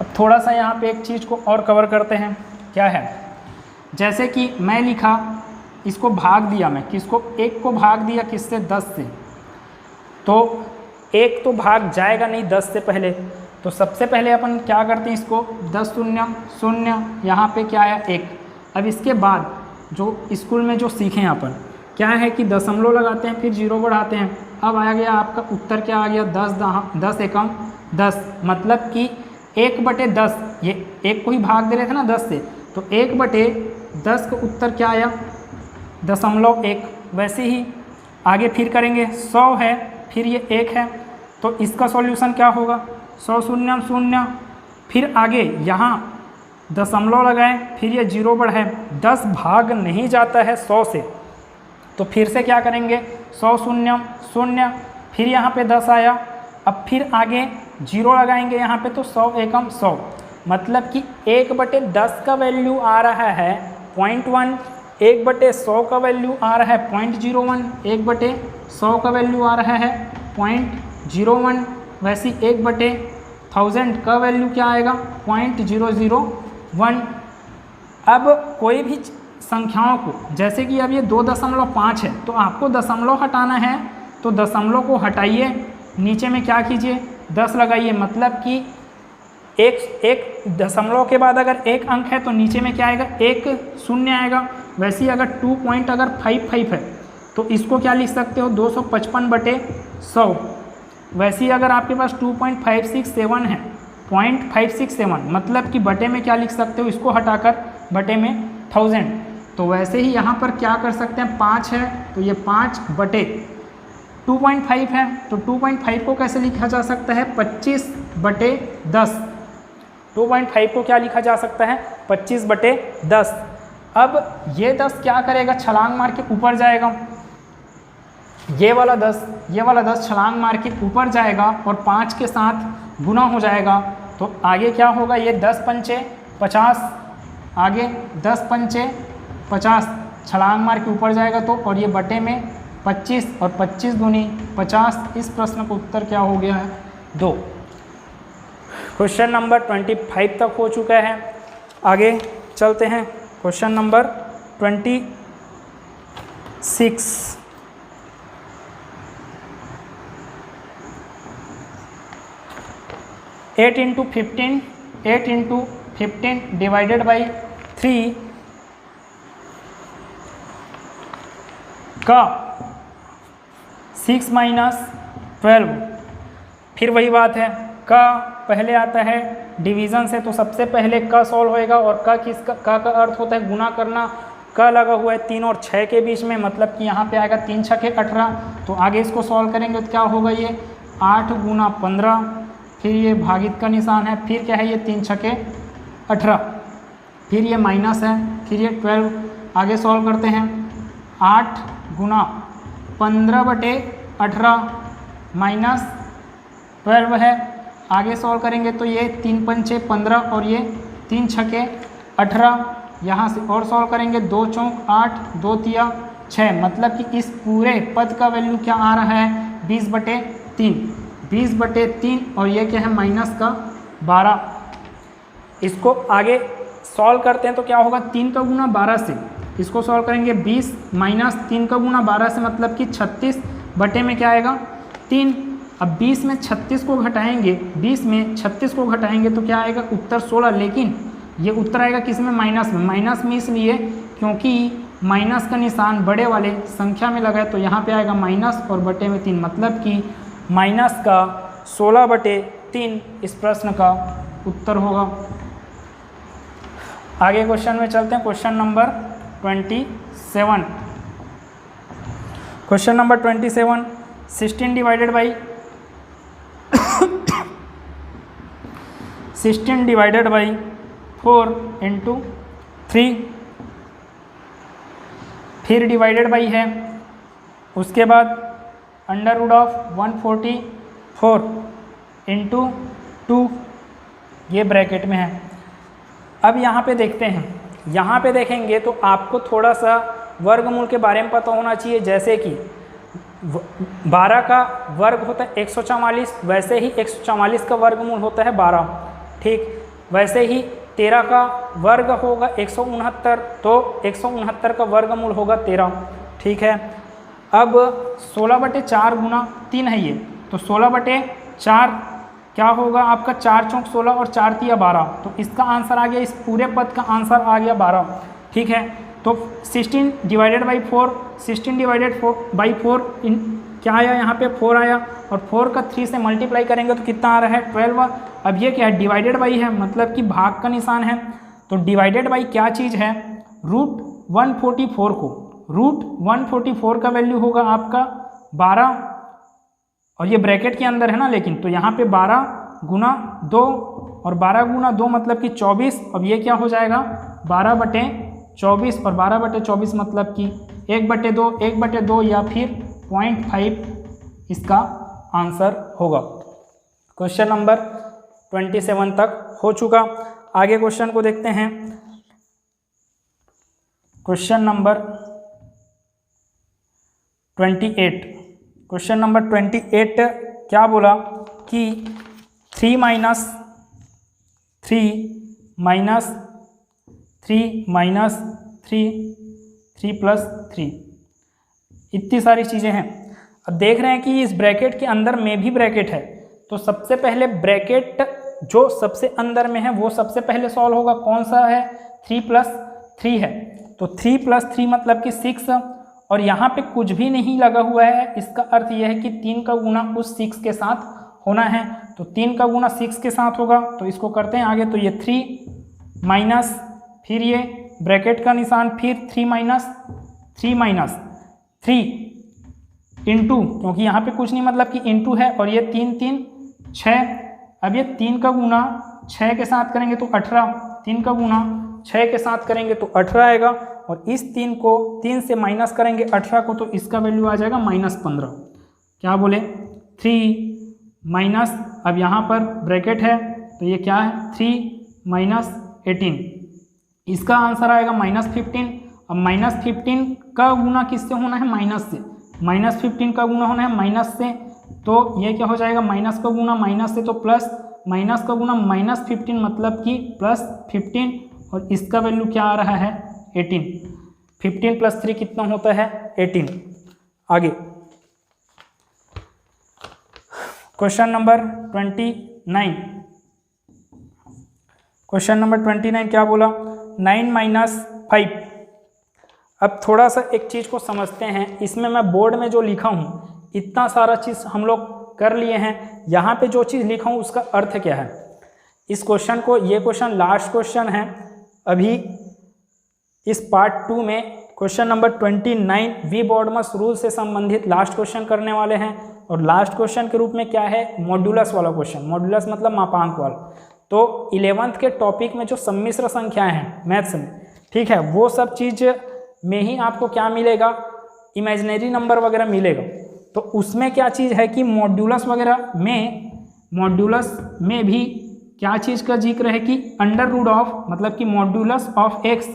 अब थोड़ा सा यहाँ पे एक चीज़ को और कवर करते हैं, क्या है, जैसे कि मैं लिखा, इसको भाग दिया मैं, किसको, 1 को भाग दिया किससे, 10 से, तो 1 तो भाग जाएगा नहीं 10 से पहले। तो सबसे पहले अपन क्या करते हैं, इसको 10 0 0, यहाँ पे क्या आया 1। अब इसके बाद जो स्कूल में जो सीखे हैं अपन, क्या है कि दशमलव लगाते हैं फिर 0 बढ़ाते हैं। अब आ गया आपका उत्तर क्या आ गया, 10 एकम 10, मतलब कि 1/10, ये 1 को ही भाग दे रहे थे ना 10 से, तो 1/10 का उत्तर क्या आया, 0.1। वैसे ही आगे फिर करेंगे, 100 है, फिर ये 1 है, तो इसका सॉल्यूशन क्या होगा, 100 0 0, फिर आगे यहाँ दशमलव लगाएं, फिर ये 0 बढ़े, 10 भाग नहीं जाता है 100 से, तो फिर से क्या करेंगे, 100 शून्य शून्य, फिर यहाँ पे 10 आया, अब फिर आगे 0 लगाएंगे यहाँ पे, तो 100 एकम 100, मतलब कि 1/10 का वैल्यू आ रहा है 0.1, 1/100 का वैल्यू आ रहा है 0.01, 1/100 का वैल्यू आ रहा है 0.01, वैसे 1/1000 का वैल्यू क्या आएगा 0.001। अब कोई भी संख्याओं को, जैसे कि अब ये 2.5 है, तो आपको दशमलव हटाना है, तो दशमलव को हटाइए, नीचे में क्या कीजिए 10 लगाइए, मतलब कि एक दशमलव के बाद अगर एक अंक है तो नीचे में क्या आएगा, एक शून्य आएगा। वैसे ही अगर 2.55 है तो इसको क्या लिख सकते हो 255/100। वैसे ही अगर आपके पास 2.567 है, 0.567, मतलब कि बटे में क्या लिख सकते हो, इसको हटाकर बटे में 1000। तो वैसे ही यहाँ पर क्या कर सकते हैं, 5 है तो ये 5/2.5 है, तो 2.5 को कैसे लिखा जा सकता है 25/10। 2.5 को क्या लिखा जा सकता है 25/10। अब ये 10 क्या करेगा, छलांग मार के ऊपर जाएगा, ये वाला 10 छलांग मार के ऊपर जाएगा और 5 के साथ गुना हो जाएगा, तो आगे क्या होगा, ये 10 पंचे 50, आगे 10 पंचे 50 छलांग मार के ऊपर जाएगा तो, और ये बटे में 25 और 25 दूनी 50। इस प्रश्न का उत्तर क्या हो गया है 2। क्वेश्चन नंबर 25 तक हो चुका है। आगे चलते हैं question number 26। Eight into 15 divided by 3 का 6 - 12। फिर वही बात है, का पहले आता है डिवीज़न से, तो सबसे पहले का सॉल्व होएगा, और का किसका, का अर्थ होता है गुना करना, का लगा हुआ है 3 और 6 के बीच में, मतलब कि यहाँ पे आएगा 3 × 6 = 18। तो आगे इसको सॉल्व करेंगे तो क्या होगा, ये 8 × 15, फिर ये भागित का निशान है, फिर क्या है ये 3 × 6 = 18, फिर ये माइनस है, फिर ये 12। आगे सॉल्व करते हैं, 8 × 15/18 माइनस 12 है। आगे सॉल्व करेंगे तो ये 3 पंचे 15 और ये 3 छके 18। यहाँ से और सॉल्व करेंगे, 2 चौक 8, 2 तिया 6, मतलब कि इस पूरे पद का वैल्यू क्या आ रहा है 20/3, 20/3, और ये क्या है माइनस का 12। इसको आगे सॉल्व करते हैं तो क्या होगा, 3 का गुना 12 से, इसको सॉल्व करेंगे 20 माइनस 3 का गुना 12 से, मतलब कि 36 बटे में क्या आएगा 3। अब 20 में 36 को घटाएंगे, 20 में 36 को घटाएंगे तो क्या आएगा उत्तर 16, लेकिन ये उत्तर आएगा किस में, माइनस में। माइनस में इसलिए क्योंकि माइनस का निशान बड़े वाले संख्या में लगा है, तो यहाँ पे आएगा माइनस और बटे में 3, मतलब कि माइनस का 16/3 इस प्रश्न का उत्तर होगा। आगे क्वेश्चन में चलते हैं, question number 27। Question number 27, 16 divided by 16 divided by 4 into 3, फिर डिवाइडेड बाई है, उसके बाद √144 इंटू 2, ये ब्रैकेट में है। अब यहाँ पे देखते हैं, यहाँ पे देखेंगे तो आपको थोड़ा सा वर्गमूल के बारे में पता होना चाहिए, जैसे कि 12 का वर्ग होता है 144, वैसे ही 144 का वर्गमूल होता है 12, ठीक। वैसे ही 13 का वर्ग होगा 169, तो 169 का वर्गमूल होगा 13, ठीक है। अब 16/4 गुना 3 है ये, तो 16/4 क्या होगा आपका, 4 चौक 16 और 4 तिया 12, तो इसका आंसर आ गया, इस पूरे पद का आंसर आ गया 12, ठीक है। तो 16 डिवाइडेड बाई 4, 16 डिवाइडेड बाई 4 क्या आया, यहाँ पे 4 आया, और 4 का 3 से मल्टीप्लाई करेंगे तो कितना आ रहा है 12। अब ये क्या है, डिवाइडेड बाई है, मतलब कि भाग का निशान है, तो डिवाइडेड बाई क्या चीज़ है, √144 को, √144 का वैल्यू होगा आपका 12, और ये ब्रैकेट के अंदर है ना, लेकिन तो यहाँ पे 12 × 2 और 12 गुना 2 मतलब कि 24। अब ये क्या हो जाएगा 12/24 और 12/24 मतलब कि 1/2 1/2 या फिर 0.5 इसका आंसर होगा। क्वेश्चन नंबर 27 तक हो चुका। आगे क्वेश्चन को देखते हैं। Question number 28। क्वेश्चन नंबर 28 क्या बोला कि 3 माइनस 3 प्लस 3 इतनी सारी चीज़ें हैं। अब देख रहे हैं कि इस ब्रैकेट के अंदर में भी ब्रैकेट है, तो सबसे पहले ब्रैकेट जो सबसे अंदर में है वो सबसे पहले सॉल्व होगा। कौन सा है 3 + 3 है, तो 3 + 3 मतलब कि 6 और यहाँ पे कुछ भी नहीं लगा हुआ है। इसका अर्थ यह है कि 3 का गुना उस 6 के साथ होना है, तो 3 का गुना 6 के साथ होगा। तो इसको करते हैं आगे, तो ये 3 माइनस फिर ये ब्रैकेट का निशान, फिर 3 माइनस 3 इंटू, क्योंकि यहाँ पे कुछ नहीं मतलब कि इंटू है, और ये 3 3 6। अब ये 3 का गुना 6 के साथ करेंगे तो 18, 3 का गुना 6 के साथ करेंगे तो 18 आएगा, और इस 3 को 3 से माइनस करेंगे 18 को, तो इसका वैल्यू आ जाएगा -15। क्या बोले 3 माइनस, अब यहाँ पर ब्रैकेट है तो ये क्या है 3 - 18, इसका आंसर आएगा -15। अब -15 का गुना किससे होना है माइनस से, -15 का गुना होना है माइनस से, तो ये क्या हो जाएगा माइनस का गुना माइनस से तो प्लस, माइनस का गुना -15 मतलब कि +15, और इसका वैल्यू क्या आ रहा है 18। 15 + 3 कितना होता है 18। आगे क्वेश्चन नंबर 29। क्वेश्चन नंबर 29 क्या बोला 9 - 5। अब थोड़ा सा एक चीज़ को समझते हैं। इसमें मैं बोर्ड में जो लिखा हूँ इतना सारा चीज़ हम लोग कर लिए हैं, यहाँ पे जो चीज़ लिखा हूँ उसका अर्थ क्या है। इस क्वेश्चन को, ये क्वेश्चन लास्ट क्वेश्चन है अभी इस पार्ट 2 में। Question number 29 V BODMAS rule से संबंधित लास्ट क्वेश्चन करने वाले हैं, और लास्ट क्वेश्चन के रूप में क्या है मॉड्यूलस वाला क्वेश्चन। मॉड्यूलस मतलब मापांक वाला। तो 11th के टॉपिक में जो सम्मिश्र संख्याएं हैं मैथ्स में, ठीक है, वो सब चीज़ में ही आपको क्या मिलेगा इमेजिनरी नंबर वगैरह मिलेगा। तो उसमें क्या चीज़ है कि मॉड्यूलस वगैरह में, मॉड्यूलस में भी क्या चीज़ का जिक्र है कि √, मतलब कि modulus of x,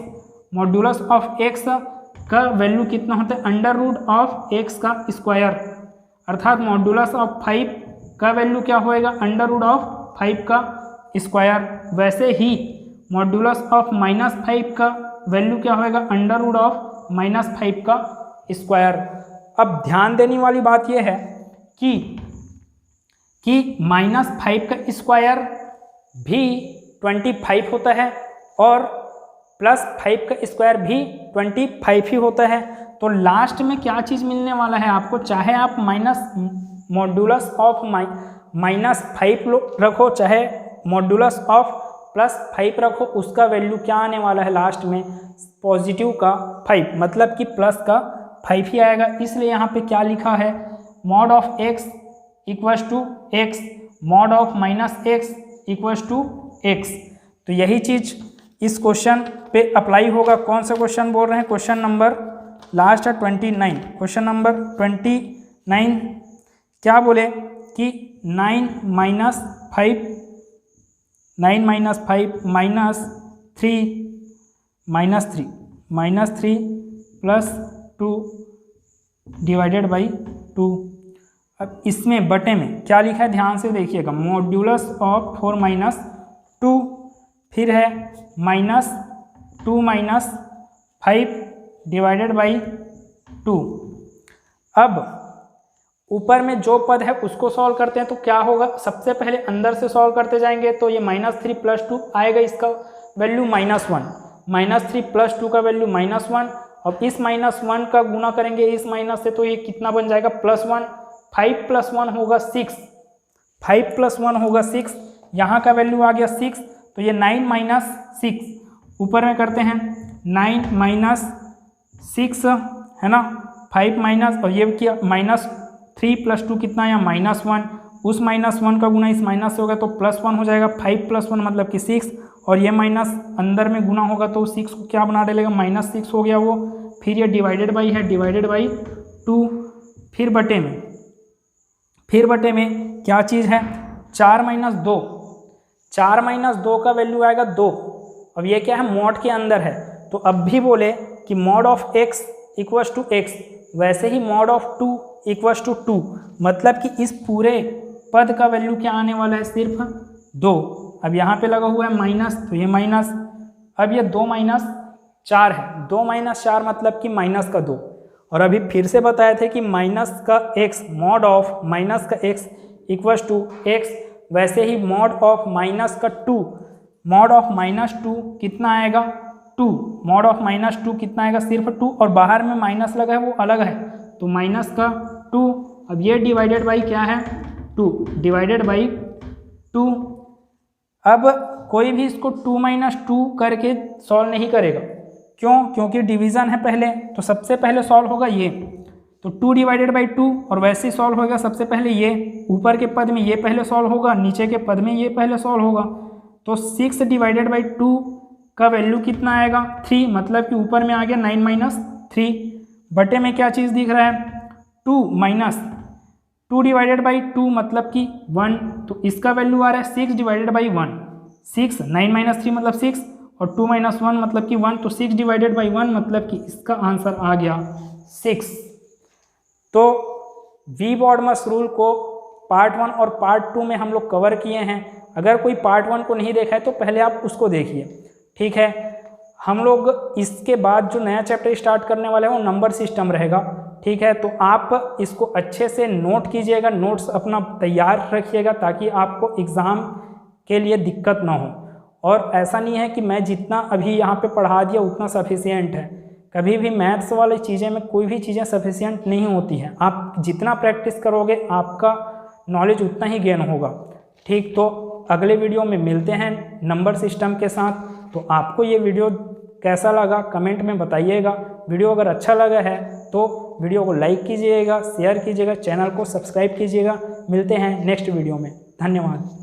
modulus of x का वैल्यू कितना होता है √x का स्क्वायर, अर्थात मॉड्यूलस ऑफ 5 का वैल्यू क्या होएगा √5 का स्क्वायर। वैसे ही मॉड्यूलस ऑफ -5 का वैल्यू क्या होएगा √5 का स्क्वायर। अब ध्यान देने वाली बात यह है कि -5 का स्क्वायर भी 25 होता है और +5 का स्क्वायर भी 25 ही होता है। तो लास्ट में क्या चीज़ मिलने वाला है आपको, चाहे आप मॉड्यूलस ऑफ -5 रखो, चाहे मॉड्यूलस ऑफ +5 रखो, उसका वैल्यू क्या आने वाला है लास्ट में पॉजिटिव का 5, मतलब कि प्लस का 5 ही आएगा। इसलिए यहाँ पे क्या लिखा है mod of x = x, mod of -x = x। तो यही चीज़ इस क्वेश्चन पे अप्लाई होगा। कौन सा क्वेश्चन बोल रहे हैं, क्वेश्चन नंबर लास्ट है 29। क्वेश्चन नंबर 29 क्या बोले कि 9 - 5 -3 + 2 डिवाइडेड बाई 2। अब इसमें बटे में क्या लिखा है ध्यान से देखिएगा, मॉड्यूलस ऑफ 4 - 2, फिर है -2 - 5 डिवाइडेड बाई 2। अब ऊपर में जो पद है उसको सॉल्व करते हैं तो क्या होगा, सबसे पहले अंदर से सॉल्व करते जाएंगे तो ये -3 + 2 आएगा, इसका वैल्यू -1, -3 + 2 का वैल्यू -1, और इस -1 का गुना करेंगे इस माइनस से तो ये कितना बन जाएगा +1। 5 + 1 होगा 6, 5 + 1 होगा 6, यहाँ का वैल्यू आ गया 6, तो ये 9 - 6 ऊपर में करते हैं 9 - 6 है ना, 5 माइनस और ये क्या -3 + 2 कितना आया -1, उस -1 का गुना इस माइनस से होगा तो +1 हो जाएगा। 5 + 1 मतलब कि 6, और ये माइनस अंदर में गुना होगा तो 6 को क्या बना डालेगा, -6 हो गया वो। फिर ये डिवाइडेड बाई है, डिवाइडेड बाई 2, फिर बटे में क्या चीज़ है, 4 - 2, 4 - 2 का वैल्यू आएगा 2। अब ये क्या है, मॉड के अंदर है, तो अब भी बोले कि mod of x equals to x, वैसे ही मॉड ऑफ 2 इक्वल्स टू 2, मतलब कि इस पूरे पद का वैल्यू क्या आने वाला है, सिर्फ 2। अब यहाँ पे लगा हुआ है माइनस, तो ये माइनस, अब ये 2 - 4 है, 2 - 4 मतलब कि माइनस का 2। और अभी फिर से बताए थे कि माइनस का x, मॉड ऑफ माइनस का x इक्वल्स टू x, वैसे ही मॉड ऑफ माइनस का 2, मॉड ऑफ -2 कितना आएगा, 2, मॉड ऑफ -2 कितना आएगा, सिर्फ 2, और बाहर में माइनस लगा है वो अलग है, तो माइनस का 2। अब ये डिवाइडेड बाई क्या है, 2, डिवाइडेड बाई 2। अब कोई भी इसको 2 - 2 करके सॉल्व नहीं करेगा, क्यों, क्योंकि डिवीज़न है पहले, तो सबसे पहले सॉल्व होगा ये, तो 2 डिवाइडेड बाई 2, और वैसे ही सॉल्व होगा सबसे पहले ये, ऊपर के पद में ये पहले सॉल्व होगा, नीचे के पद में ये पहले सॉल्व होगा। तो 6 डिवाइडेड बाई 2 का वैल्यू कितना आएगा, 3, मतलब कि ऊपर में आ गया 9 - 3, बटे में क्या चीज़ दिख रहा है, 2 डिवाइडेड बाई 2 मतलब कि 1, तो इसका वैल्यू आ रहा है 6 डिवाइडेड बाई 1, 6, 9 - 3 मतलब 6, और 2 - 1 मतलब कि 1, तो 6 डिवाइडेड बाई 1 मतलब कि इसका आंसर आ गया 6। तो वी बॉडमस रूल को पार्ट 1 और पार्ट 2 में हम लोग कवर किए हैं। अगर कोई पार्ट 1 को नहीं देखा है तो पहले आप उसको देखिए, ठीक है। हम लोग इसके बाद जो नया चैप्टर स्टार्ट करने वाले हैं वो नंबर सिस्टम रहेगा, ठीक है। तो आप इसको अच्छे से नोट कीजिएगा, नोट्स अपना तैयार रखिएगा ताकि आपको एग्ज़ाम के लिए दिक्कत ना हो। और ऐसा नहीं है कि मैं जितना अभी यहाँ पे पढ़ा दिया उतना सफिशिएंट है, कभी भी मैथ्स वाली चीज़ें में कोई भी चीज़ें सफिशिएंट नहीं होती हैं। आप जितना प्रैक्टिस करोगे आपका नॉलेज उतना ही गेन होगा, ठीक। तो अगले वीडियो में मिलते हैं नंबर सिस्टम के साथ। तो आपको ये वीडियो कैसा लगा कमेंट में बताइएगा। वीडियो अगर अच्छा लगा है तो वीडियो को लाइक कीजिएगा, शेयर कीजिएगा, चैनल को सब्सक्राइब कीजिएगा। मिलते हैं नेक्स्ट वीडियो में, धन्यवाद।